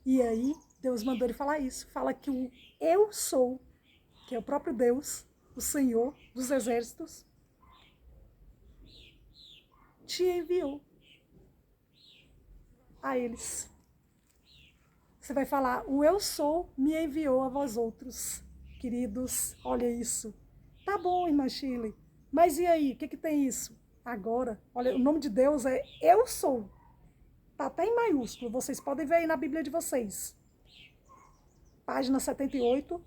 E aí Deus mandou ele falar isso. Fala que o eu sou, que é o próprio Deus, o Senhor dos exércitos, te enviou a eles. Você vai falar, o eu sou me enviou a vós outros. Queridos, olha isso. Tá bom, irmã Shirley, mas e aí, o que tem isso? Agora, olha, o nome de Deus é eu sou. Tá até em maiúsculo, vocês podem ver aí na Bíblia de vocês. Página 78,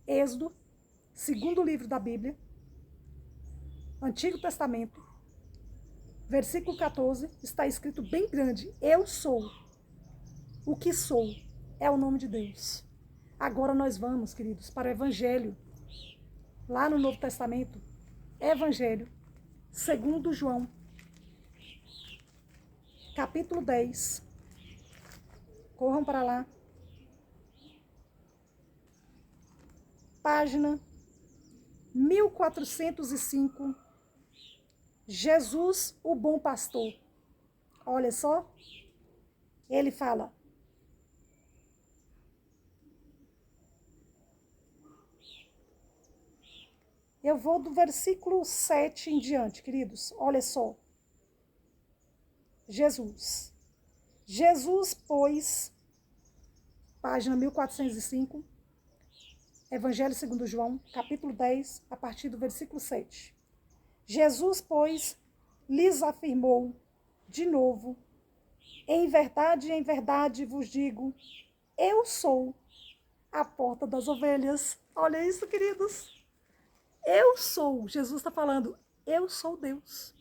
Êxodo, segundo livro da Bíblia, Antigo Testamento, versículo 14, está escrito bem grande, eu sou. O que sou é o nome de Deus. Agora nós vamos, queridos, para o Evangelho, lá no Novo Testamento, Evangelho, segundo João, capítulo 10. Corram para lá. Página 1405. Jesus, o bom pastor. Olha só. Ele fala: eu vou do versículo 7 em diante, queridos. Olha só. Jesus, pois, página 1405, Evangelho segundo João, capítulo 10, a partir do versículo 7. Jesus, pois, lhes afirmou de novo, em verdade vos digo, eu sou a porta das ovelhas. Olha isso, queridos. Eu sou, Jesus está falando, eu sou Deus.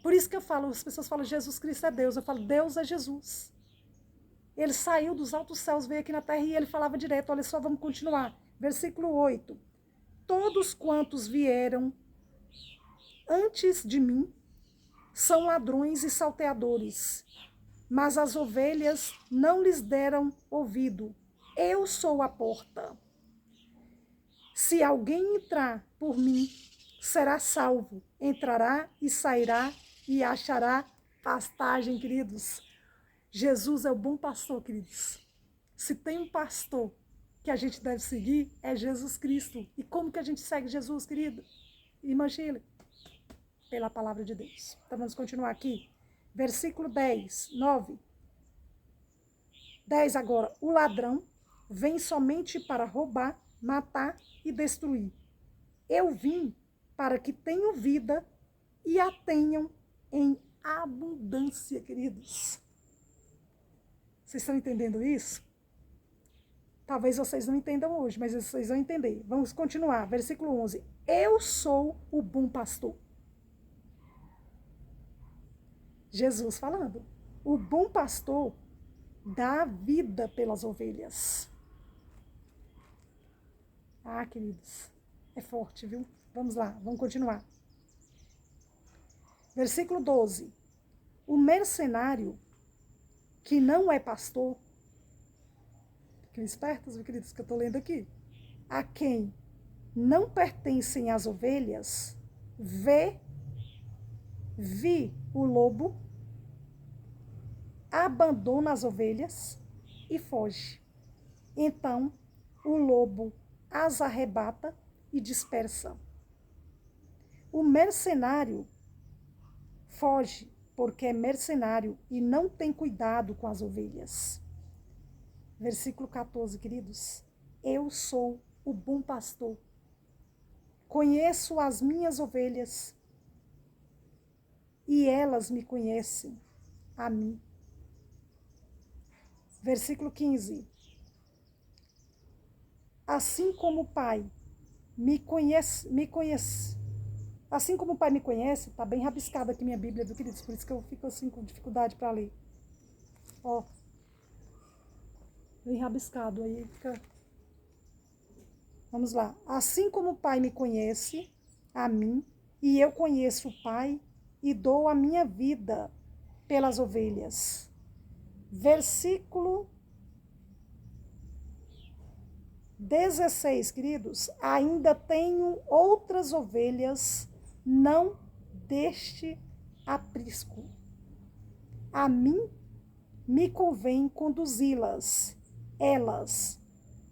Por isso que eu falo, as pessoas falam, Jesus Cristo é Deus. Eu falo, Deus é Jesus. Ele saiu dos altos céus, veio aqui na terra e ele falava direto. Olha só, vamos continuar. Versículo 8. Todos quantos vieram antes de mim são ladrões e salteadores, mas as ovelhas não lhes deram ouvido. Eu sou a porta. Se alguém entrar por mim, será salvo. Entrará e sairá e achará pastagem, queridos. Jesus é o bom pastor, queridos. Se tem um pastor que a gente deve seguir, é Jesus Cristo. E como que a gente segue Jesus, querido? Irmã Shirley? Pela palavra de Deus. Então vamos continuar aqui. Versículo 10, 9. 10 agora. O ladrão vem somente para roubar, matar e destruir. Eu vim para que tenham vida e a tenham em abundância, queridos. Vocês estão entendendo isso? Talvez vocês não entendam hoje, mas vocês vão entender. Vamos continuar. Versículo 11. Eu sou o bom pastor. Jesus falando. O bom pastor dá vida pelas ovelhas. Ah, queridos, é forte, viu? Vamos lá, vamos continuar. Versículo 12. O mercenário que não é pastor, fiquem espertos, queridos, que eu estou lendo aqui, a quem não pertencem as ovelhas, vi o lobo, abandona as ovelhas e foge. Então, o lobo as arrebata e dispersa. O mercenário foge porque é mercenário e não tem cuidado com as ovelhas. Versículo 14, queridos. Eu sou o bom pastor. Conheço as minhas ovelhas e elas me conhecem a mim. Versículo 15. Assim como o Pai me conhece. Assim como o Pai me conhece, está bem rabiscado aqui minha Bíblia, viu, queridos? Por isso que eu fico assim com dificuldade para ler. Ó. Bem rabiscado, aí fica... Vamos lá. Assim como o Pai me conhece, a mim, e eu conheço o Pai, e dou a minha vida pelas ovelhas. Versículo 16, queridos, ainda tenho outras ovelhas, não deste aprisco. A mim me convém conduzi-las. Elas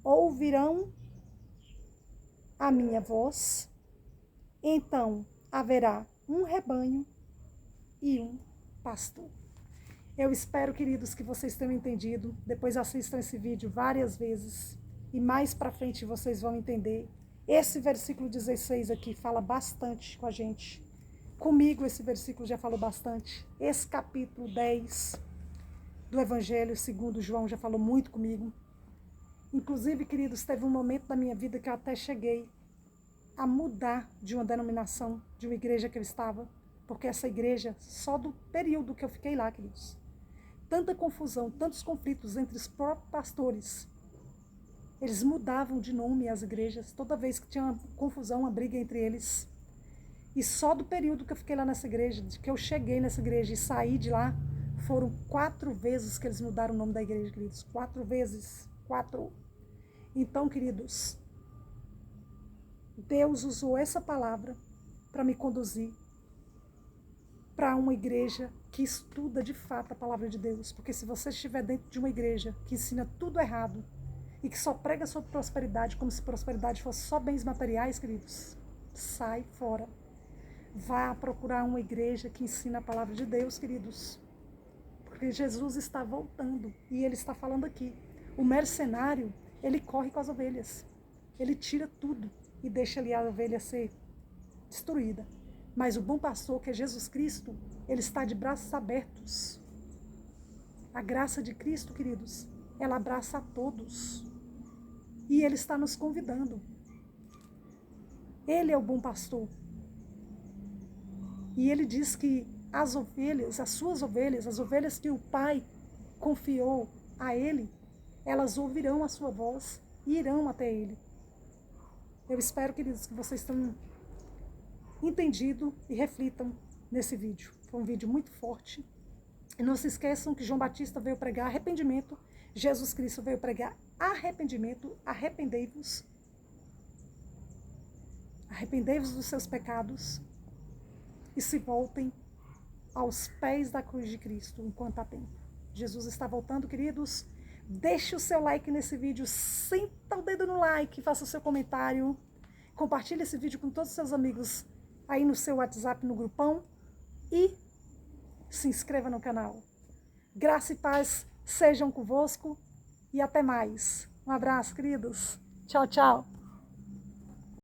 ouvirão a minha voz. Então haverá um rebanho e um pastor. Eu espero, queridos, que vocês tenham entendido. Depois assistam esse vídeo várias vezes. E mais para frente vocês vão entender. Esse versículo 16 aqui fala bastante com a gente. Comigo esse versículo já falou bastante. Esse capítulo 10 do Evangelho segundo João já falou muito comigo. Inclusive, queridos, teve um momento da minha vida que eu até cheguei a mudar de uma denominação, de uma igreja que eu estava. Porque essa igreja, só do período que eu fiquei lá, queridos, tanta confusão, tantos conflitos entre os próprios pastores. Eles mudavam de nome as igrejas, toda vez que tinha uma confusão, uma briga entre eles. E só do período que eu fiquei lá nessa igreja, de que eu cheguei nessa igreja e saí de lá, foram 4 vezes que eles mudaram o nome da igreja, queridos. 4 vezes. 4. Então, queridos, Deus usou essa palavra para me conduzir para uma igreja que estuda de fato a palavra de Deus. Porque se você estiver dentro de uma igreja que ensina tudo errado e que só prega sobre prosperidade, como se prosperidade fosse só bens materiais, queridos, sai fora. Vá procurar uma igreja que ensina a palavra de Deus, queridos. Porque Jesus está voltando e ele está falando aqui. O mercenário, ele corre com as ovelhas. Ele tira tudo e deixa ali a ovelha ser destruída. Mas o bom pastor, que é Jesus Cristo, ele está de braços abertos. A graça de Cristo, queridos, ela abraça a todos. E ele está nos convidando. Ele é o bom pastor. E ele diz que as ovelhas, as suas ovelhas, as ovelhas que o Pai confiou a ele, elas ouvirão a sua voz e irão até ele. Eu espero, queridos, que vocês tenham entendido e reflitam nesse vídeo. Foi um vídeo muito forte. E não se esqueçam que João Batista veio pregar arrependimento, Jesus Cristo veio pregar arrependimento, arrependei-vos. Arrependei-vos dos seus pecados e se voltem aos pés da cruz de Cristo enquanto há tempo. Jesus está voltando, queridos. Deixe o seu like nesse vídeo, senta o dedo no like, faça o seu comentário, compartilhe esse vídeo com todos os seus amigos aí no seu WhatsApp, no grupão, e se inscreva no canal. Graça e paz sejam convosco e até mais. Um abraço, queridos. Tchau, tchau.